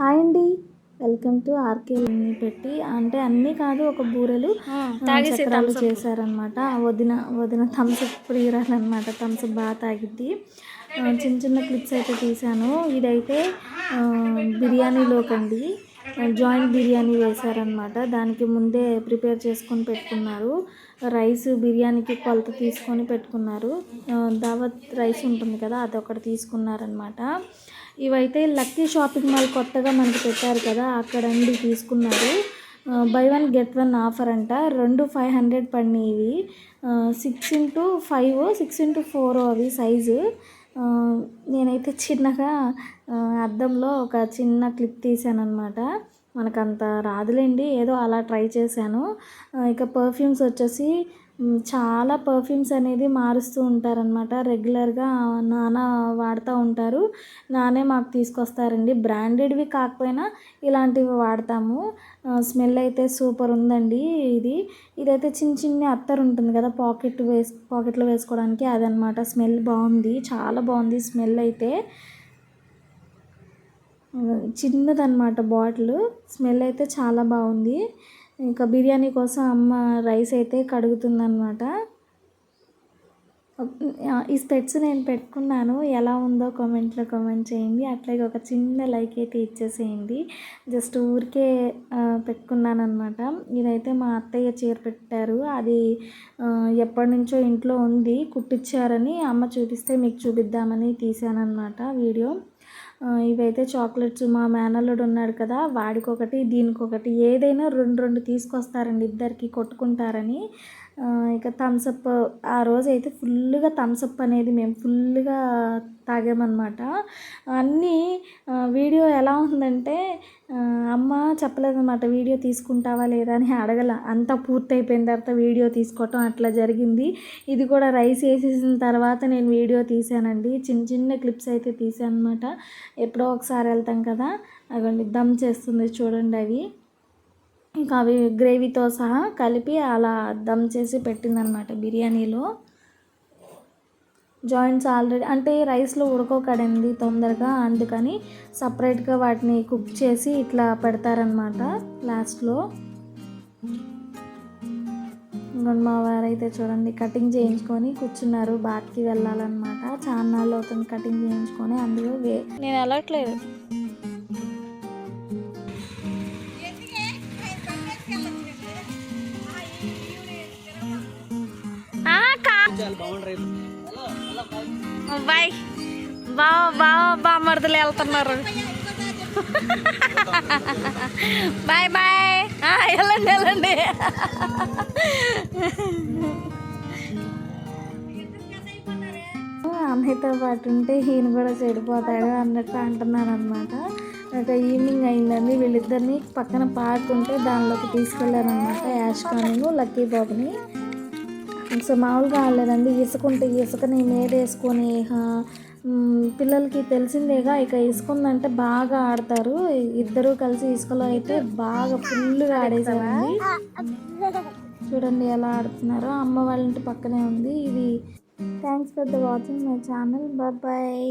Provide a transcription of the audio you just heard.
Hi అండి, welcome to RK పెట్టి అంటే అన్నీ కాదు ఒక బూరెలు చక్రాలు చేశారనమాట. వదిన థమ్స్అప్ ప్రియురాలన్నమాట. థమ్స్అప్ బాగా తాగిద్ది. చిన్న చిన్న క్లిప్స్ అయితే తీసాను. ఇదైతే బిర్యానీలోకండి జాయింట్ బిర్యానీ వేశారనమాట. దానికి ముందే ప్రిపేర్ చేసుకొని పెట్టుకున్నారు. రైస్ బిర్యానీకి కొలత తీసుకొని పెట్టుకున్నారు. దావత్ రైస్ ఉంటుంది కదా, అదొకటి తీసుకున్నారనమాట. ఇవైతే లక్కీ షాపింగ్ మాల్ కొత్తగా మనకి పెట్టారు కదా, అక్కడండి తీసుకున్నారు. బై 1 గెట్ 1 ఆఫర్ అంట. 2 500 పడినాయి. ఇవి 6x5 6x4 అవి సైజు. నేనైతే చిన్నగా అద్దంలో ఒక చిన్న క్లిప్ తీసాను అనమాట. మనకంత రాదులేండి, ఏదో అలా ట్రై చేశాను. ఇక పర్ఫ్యూమ్స్ వచ్చేసి చాలా పర్ఫ్యూమ్స్ అనేది మారుస్తూ ఉంటారనమాట. రెగ్యులర్గా నాన్న వాడుతూ ఉంటారు. నానే మాకు తీసుకొస్తారండి. బ్రాండెడ్వి కాకపోయినా ఇలాంటివి వాడతాము. స్మెల్ అయితే సూపర్ ఉందండి. ఇదైతే చిన్న చిన్న అత్తరు ఉంటుంది కదా, పాకెట్లో వేసుకోవడానికి, అదనమాట. స్మెల్ బాగుంది, చాలా బాగుంది స్మెల్ అయితే. చిన్నదన్నమాట బాటిల్. స్మెల్ అయితే చాలా బాగుంది. ఇంకా బిర్యానీ కోసం అమ్మ రైస్ అయితే కడుగుతుందన్నమాట. ఈ స్పెట్స్ నేను పెట్టుకున్నాను, ఎలా ఉందో కామెంట్లో కామెంట్ చేయండి. అట్లాగే ఒక చిన్న లైక్ అయితే ఇచ్చేసేయండి. జస్ట్ ఊరికే పెట్టుకున్నాను అనమాట. ఇదైతే మా అత్తయ్య చీర పెట్టారు. అది ఎప్పటి నుంచో ఇంట్లో ఉంది, కుట్టించారని అమ్మ చూపిస్తే మీకు చూపిద్దామని తీసానన్నమాట వీడియో. ఇవైతే చాక్లెట్స్. మా మేనల్లుడు ఉన్నాడు కదా, వాడికొకటి దీనికొకటి, ఏదైనా రెండు రెండు తీసుకొస్తారండి, ఇద్దరికి కొట్టుకుంటారని. ఇక థమ్స్అప్ ఆ రోజు అయితే ఫుల్గా థమ్స్అప్ అనేది మేము ఫుల్గా తాగామన్నమాట. అన్నీ వీడియో ఎలా ఉందంటే అమ్మ చెప్పలేదన్నమాట, వీడియో తీసుకుంటావా లేదా అని అడగల. అంతా పూర్తయిపోయిన తర్వాత వీడియో తీసుకోవటం అట్లా జరిగింది. ఇది కూడా రైస్ వేసేసిన తర్వాత నేను వీడియో తీసానండి. చిన్న చిన్న క్లిప్స్ అయితే తీసాను అనమాట. ఎప్పుడో ఒకసారి వెళ్తాం కదా, అవి దమ్ చేస్తుంది చూడండి. అవి ఇంకా అవి గ్రేవీతో సహా కలిపి అలా దమ్ చేసి పెట్టిందనమాట బిర్యానీలో. జాయింట్స్ ఆల్రెడీ అంటే రైస్లో ఉడకోకడండి తొందరగా, అందుకని సపరేట్గా వాటిని కుక్ చేసి ఇట్లా పెడతారనమాట లాస్ట్లో. మా వారైతే చూడండి కటింగ్ చేయించుకొని కూర్చున్నారు. బాత్కి వెళ్ళాలన్నమాట. చాన్నాళ్ళు అవుతుంది కటింగ్ చేయించుకొని, అందులో నేను వెళ్ళట్లేదు. బాయ్ బామర్దులు వెళ్తున్నారు. బాయ్ బాయ్, వెళ్ళండి వెళ్ళండి. అన్నయ్యతో పాటు ఉంటే ఈయన కూడా చెడిపోతాడు అన్నట్టు అంటున్నాను అనమాట. ఒక ఈవినింగ్ అయిందండి. వీళ్ళిద్దరిని పక్కన పార్క్ ఉంటే దానిలోకి తీసుకెళ్ళారనమాట, యాష్ ఖాను లక్కీ బాబుని. సో మామూలుగా ఆడలేదండి. ఇసుకని మీద వేసుకొని, పిల్లలకి తెలిసిందేగా, ఇక ఇసుక ఉందంటే బాగా ఆడతారు. ఇద్దరూ కలిసి ఇసుకలో అయితే బాగా ఫుల్గా ఆడేశారండి. చూడండి ఎలా ఆడుతున్నారో. అమ్మ వాళ్ళ ఇంటి పక్కనే ఉంది ఇది. Thanks for the watching my channel. Bye.